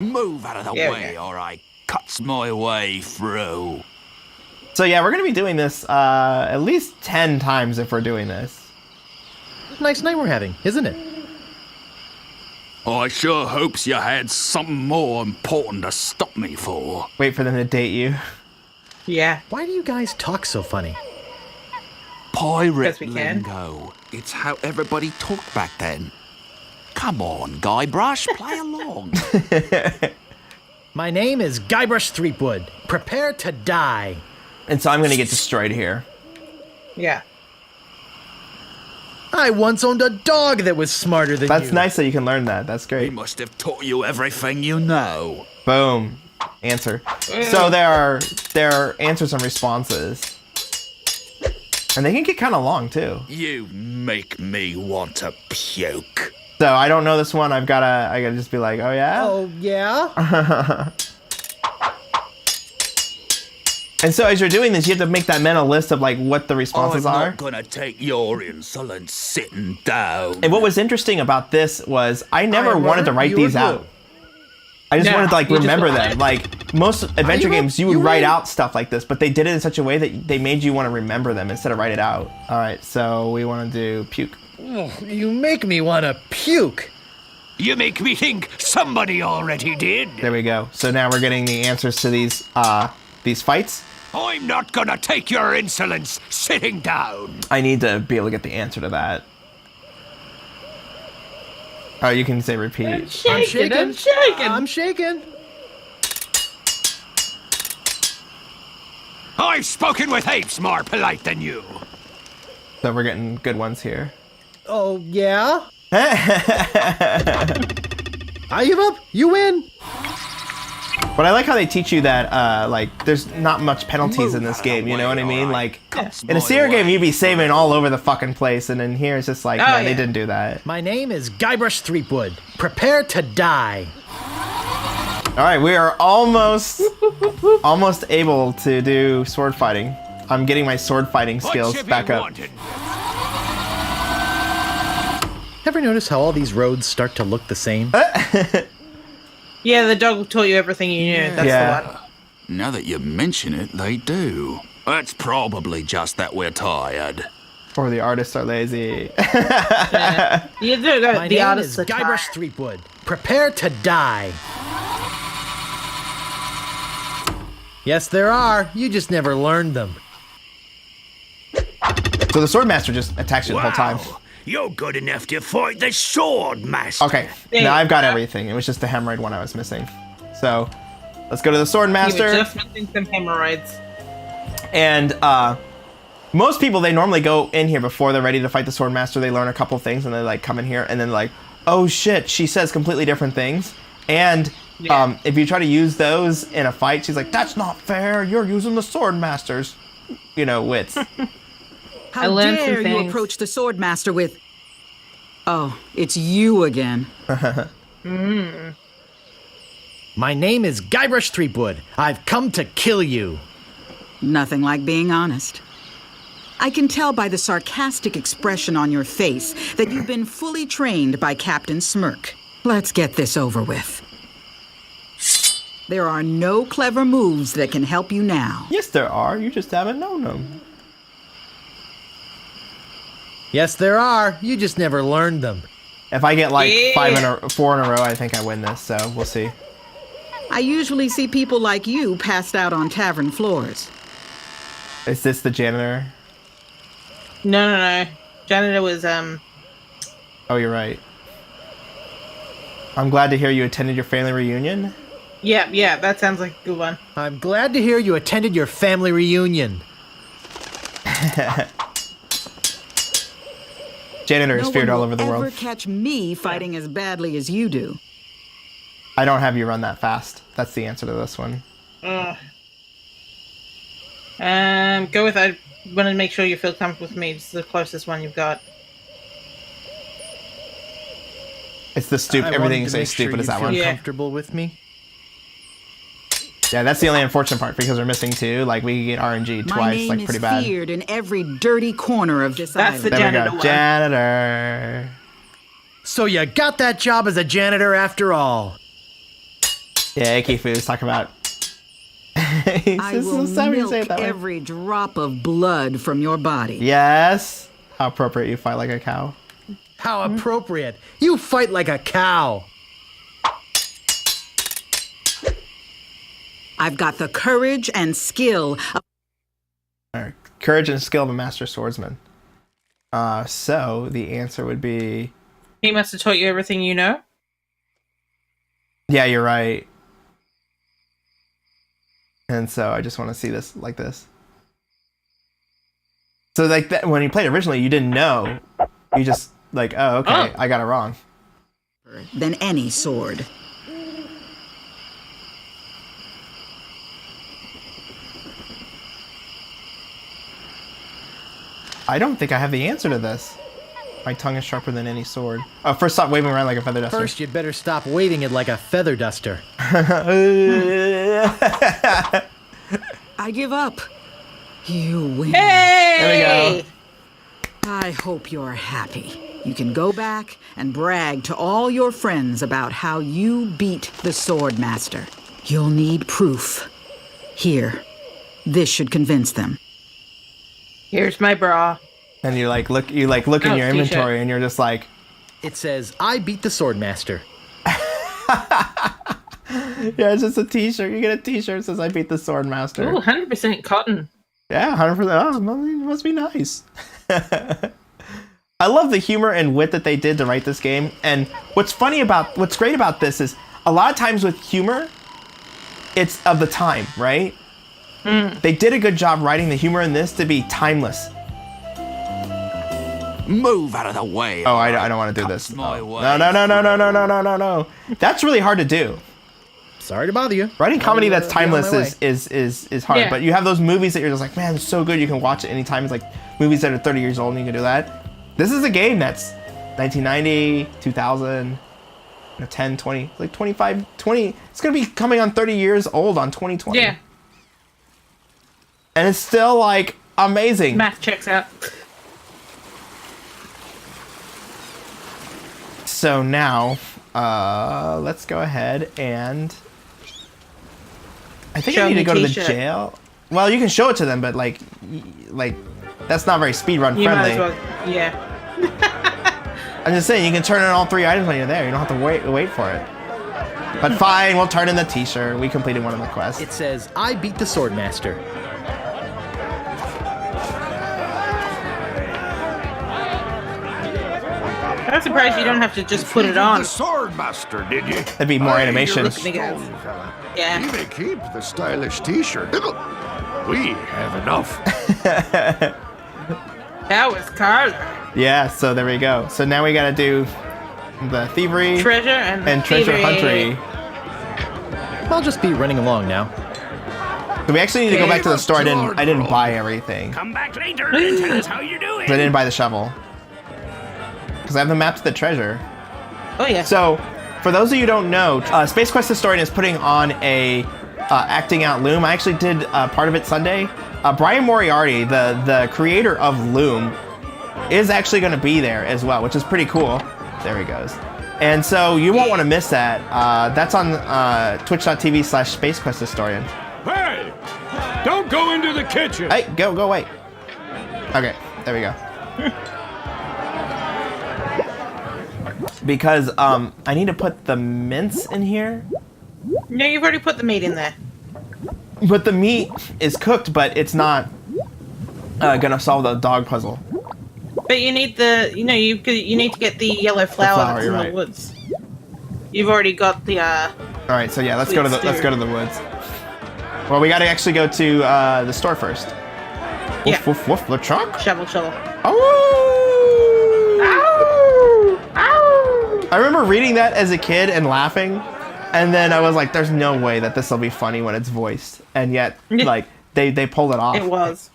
Move out of the way, or I cuts my way through. So yeah, we're gonna be doing this at least 10 times if we're doing this. Nice night we're having, isn't it? I sure hopes you had something more important to stop me for. Wait for them to date you. Yeah. Why do you guys talk so funny? Pirate we can. lingo. It's how everybody talked back then. Come on, Guybrush, play along. My name is Guybrush Threepwood. Prepare to die. And so I'm gonna get destroyed here. Yeah. I once owned a dog that was smarter than you. That's nice that you can learn that. That's He great. must have taught you everything you know. Boom. Answer. So there are answers and responses. And they can get kind of long too. You make me want to puke. So I don't know this one. I gotta just be like, oh yeah? Oh, yeah? And so as you're doing this, you have to make that mental list of like what the responses I'm are. not gonna take your insolence sitting down. And what was interesting about this was I never wanted to write you these were out. I just No, wanted to like you just remember wanted them. it. Like most adventure you games, you would you write were- out stuff like this, but they did it in such a way that they made you want to remember them instead of write it out. All right, so we want to do puke. Oh, you make me want to puke. You make me think somebody already did. There we go. So now we're getting the answers to these fights. I'm not gonna take your insolence sitting down. I need to be able to get the answer to that. Oh, you can say repeat. I'm shaking. I'm shaking. I'm shaking. I've spoken with apes more polite than you. So we're getting good ones here. Oh, yeah? I give up. You win. But I like how they teach you that, like, there's not much penalties in this game, you know what I mean? Like, in a Sierra game, you'd be saving all over the fucking place, and in here, it's just like, no, they didn't do that. My name is Guybrush Threepwood. Prepare to die. All right, we are almost able to do sword fighting. I'm getting my sword fighting skills back up. Ever notice how all these roads start to look the same? Yeah, the dog taught you everything you knew. That's Yeah. the one. Now that you mention it, they do. It's probably just that we're tired. Or the artists are lazy. You do go. My The name artists is are Guybrush tired. Threepwood. Prepare to die. Yes, there are. You just never learned them. So the swordmaster just attacks you the whole time. You're good enough to fight the sword master. Okay, now I've got everything. It was just the hemorrhoid one I was missing. So let's go to the You were swordmaster. just missing some hemorrhoids. And most people, they normally go in here before they're ready to fight the swordmaster. They learn a couple things and they like come in here and then like, oh shit, she says completely different things. And if you try to use those in a fight, she's like, that's not fair. You're using the swordmaster's, wits. I How learned some dare you things. approach the swordmaster with... Oh, it's you again. My name is Guybrush Threepwood. I've come to kill you. Nothing like being honest. I can tell by the sarcastic expression on your face that you've been fully trained by Captain Smirk. Let's get this over with. There are no clever moves that can help you now. Yes, there are. You just haven't known them. Yes, there are. You just never learned them. If I get like 4 in a row, I think I win this. So we'll see. I usually see people like you passed out on tavern floors. Is this the janitor? No. Janitor was Oh, you're right. I'm glad to hear you attended your family reunion. Yeah, that sounds like a good one. I'm glad to hear you attended your family reunion. Janitor is No feared one all will over the ever world. catch me fighting as badly as you do. I don't have you run that fast. That's the answer to this one. Go with. I want to make sure you feel comfortable with me. It's the closest one you've got. It's the stupid. I Everything you wanted to say make stupid sure is you'd that feel one. Yeah. comfortable with me. Yeah, that's the only unfortunate part because we're missing 2. Like we get RNG My twice, name like is pretty bad. feared in every dirty corner of this That's island. the There we janitor go. one. Janitor. So you got that job as a janitor after all. Yeah, Ikifu is talking about. I will milk every drop of blood from your body. Yes. How appropriate, you fight like a cow. How appropriate. You fight like a cow. I've got the courage and skill of... Courage and skill of a master swordsman. So the answer would be... He must have taught you everything you know. Yeah, you're right. And so I just want to see this like this. So like that, when you played originally, you didn't know. You just like, oh, okay, I got it wrong. than any sword. I don't think I have the answer to this. My tongue is sharper than any sword. Oh, first stop waving around like a feather duster. First, you'd better stop waving it like a feather duster. I give up. You win. Hey! There we go. I hope you're happy. You can go back and brag to all your friends about how you beat the Sword Master. You'll need proof. Here. This should convince them. Here's my bra. And you look in your t-shirt. inventory and you're just like, It says, I beat the Sword Master. yeah, it's just a t-shirt. You get a t-shirt that says I beat the Sword Master. Ooh, 100% cotton. Yeah, 100%. Oh, it must be nice. I love the humor and wit that they did to write this game. And what's great about this is a lot of times with humor, it's of the time, right? They did a good job writing the humor in this to be timeless. Move out of the way. Oh, I don't want to do this. My way. No. That's really hard to do. Sorry to bother you. Writing comedy that's Be on my timeless way. is hard. Yeah. But you have those movies that you're just like, man, it's so good. You can watch it anytime. It's like movies that are 30 years old and you can do that. This is a game that's 1990, 2000, 10, 20, like 25, 20. It's going to be coming on 30 years old on 2020. Yeah. And it's still like amazing. Math checks out. So now, let's go ahead and I think Show I need to me go to the t-shirt. jail. Well, you can show it to them, but like that's not very speedrun You might friendly. as well. Yeah. I'm just saying you can turn in all 3 items when you're there. You don't have to wait for it. But fine, we'll turn in the t-shirt. We completed one of the quests. It says, I beat the Sword Master. I'm surprised you don't have to just put it on. The sword master, did you? That'd be more animation. You're a Looking at- strong fella. Yeah. You may keep the stylish t-shirt. We have enough. That was Carla. Yeah, so there we go. So now we gotta do the thievery Treasure and treasure thievery. huntery. I'll just be running along now. So we actually need to go back to the store. I Lord didn't Roll. buy everything. Come back later and tell us how you're doing. 'Cause I didn't buy the shovel. Because I have the map to the treasure. Oh, yeah. So, for those of you who don't know, Space Quest Historian is putting on a acting out Loom. I actually did part of it Sunday. Brian Moriarty, the creator of Loom, is actually going to be there as well, which is pretty cool. There he goes. And so you won't want to miss that. That's on twitch.tv/Space Quest Historian. Hey! Don't go into the kitchen! Hey, go wait. Okay, there we go. Because I need to put the mince in here. No, you've already put the meat in there. But the meat is cooked, but it's not gonna solve the dog puzzle. But you need the, you need to get the yellow flower, flower, that's in you're the right. woods. You've already got the, All right, so yeah, let's go to the Sweet woods. Well, we got to actually go to the store first. Yeah. Woof woof woof, LeChuck. shovel. Oh! Ow! Ow! I remember reading that as a kid and laughing, and then I was like, "There's no way that this will be funny when it's voiced," and yet, like, they pulled it off. It was.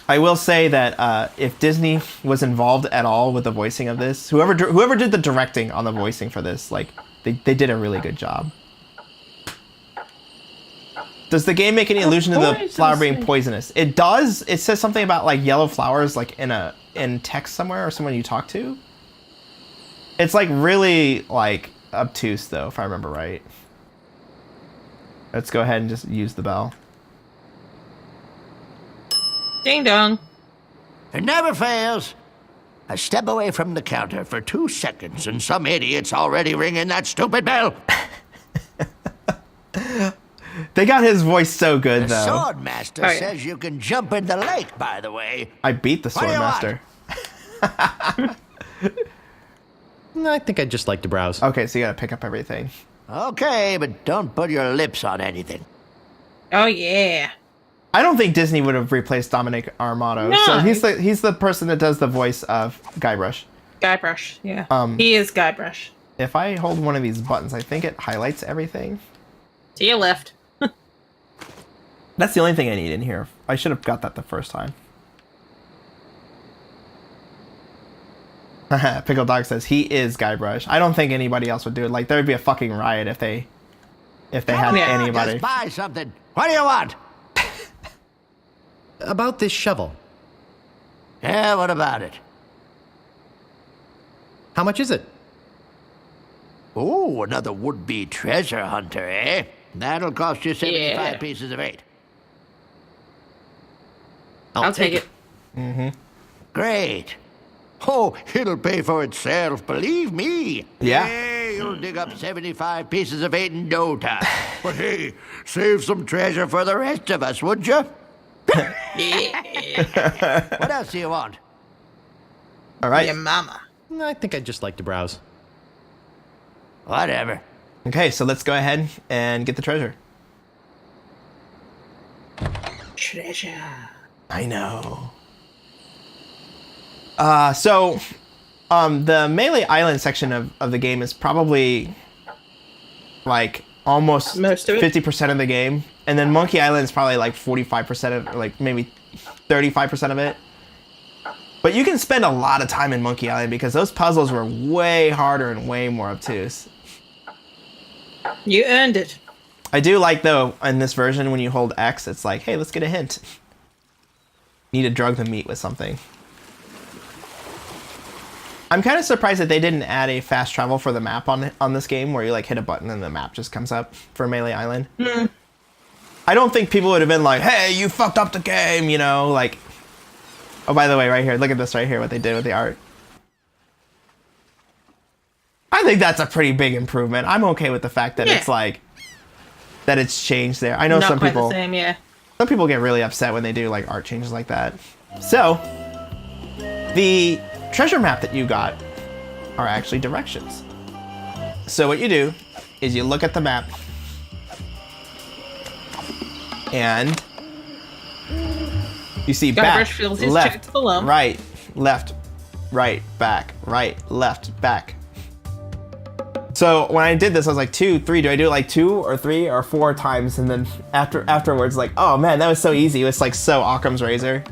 I will say that if Disney was involved at all with the voicing of this, whoever did the directing on the voicing for this, like, they did a really good job. Does the game make any allusion to the flower being poisonous? It does. It says something about like yellow flowers, like in text somewhere or someone you talk to. It's like really like obtuse, though, if I remember right. Let's go ahead and just use the bell. Ding dong. It never fails. I step away from the counter for 2 seconds, and some idiot's already ringing that stupid bell. They got his voice so good, The though. swordmaster Oh, yeah. says you can jump in the lake, by the way. I beat the What do you want? swordmaster. I think I'd just like to browse. Okay, so you gotta pick up everything. Okay, but don't put your lips on anything. Oh yeah. I don't think Disney would have replaced Dominic Armato. So No. he's the person that does the voice of Guybrush. Guybrush. Yeah. Um, He is Guybrush. If I hold one of these buttons, I think it highlights everything. To your left. That's the only thing I need in here. I should have got that the first time. Pickle Dog says he is Guybrush. I don't think anybody else would do it. Like, there would be a fucking riot if they had Yeah. anybody. Just buy something. What do you want? About this shovel. Yeah, what about it? How much is it? Oh, another would-be treasure hunter, eh? That'll cost you 75 Yeah. pieces of 8. I'll take it. Great. Oh, it'll pay for itself, believe me. Yeah. Hey, you'll dig up 75 pieces of 8 in no time. But hey, save some treasure for the rest of us, would you? What else do you want? All right. Your mama. I think I'd just like to browse. Whatever. Okay, so let's go ahead and get the treasure. Treasure. I know. The Melee Island section of the game is probably like almost Most of it? 50% of the game, and then Monkey Island is probably like 45% of, like maybe 35% of it. But you can spend a lot of time in Monkey Island because those puzzles were way harder and way more obtuse. You earned it. I do like, though, in this version, when you hold X, it's like, hey, let's get a hint. Need to drug the meat with something. I'm kind of surprised that they didn't add a fast travel for the map on this game, where you like hit a button and the map just comes up for Melee Island. I don't think people would have been like, hey, you fucked up the game, you know, like... Oh, by the way, right here, look at this right here, what they did with the art. I think that's a pretty big improvement. I'm okay with the fact that it's like... that it's changed there. I know Not some quite people... the same, yeah. Some people get really upset when they do like art changes like that. So, the treasure map that you got are actually directions. So what you do is you look at the map and you see back, Guybrush fills his left, chest to the lump. right, left, right, back, right, left, back. So when I did this, I was like 2, 3. Do I do it like 2 or 3 or 4 times? And then afterwards, like, oh man, that was so easy. It was like so Occam's razor.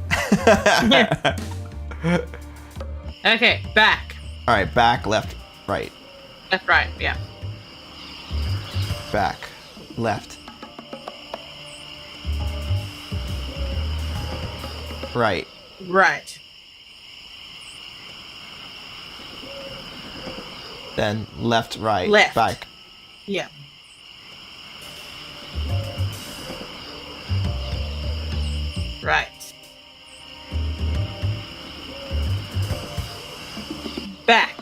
Okay, back. All right, back, left, right, Left, right, yeah. back, left, right. Right. Then left, right, Left. back. Yeah. Right. Back.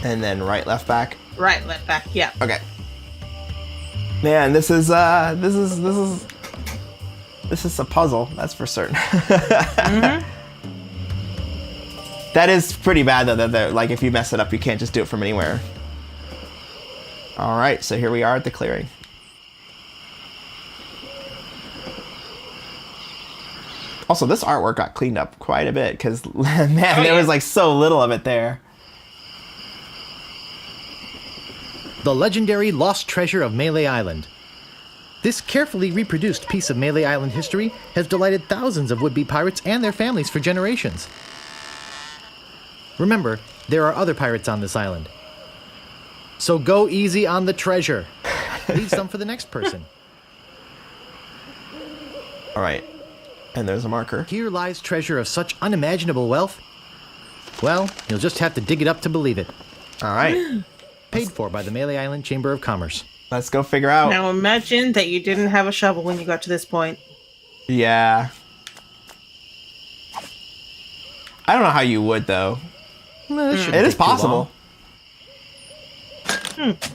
And then right, left, back. Right, left, back, yeah. Okay. Man, this is a puzzle. That's for certain. That is pretty bad though. That like if you mess it up, you can't just do it from anywhere. All right, so here we are at the clearing. Also, this artwork got cleaned up quite a bit because man, there was like so little of it there. The legendary lost treasure of Melee Island. This carefully reproduced piece of Melee Island history has delighted thousands of would-be pirates and their families for generations. Remember, there are other pirates on this island. So go easy on the treasure. Leave some for the next person. All right, and there's a marker. Here lies treasure of such unimaginable wealth. Well, you'll just have to dig it up to believe it. All right. Paid for by the Melee Island Chamber of Commerce. Let's go figure out. Now imagine that you didn't have a shovel when you got to this point. Yeah. I don't know how you would, though. Well, that shouldn't It is take too long. possible.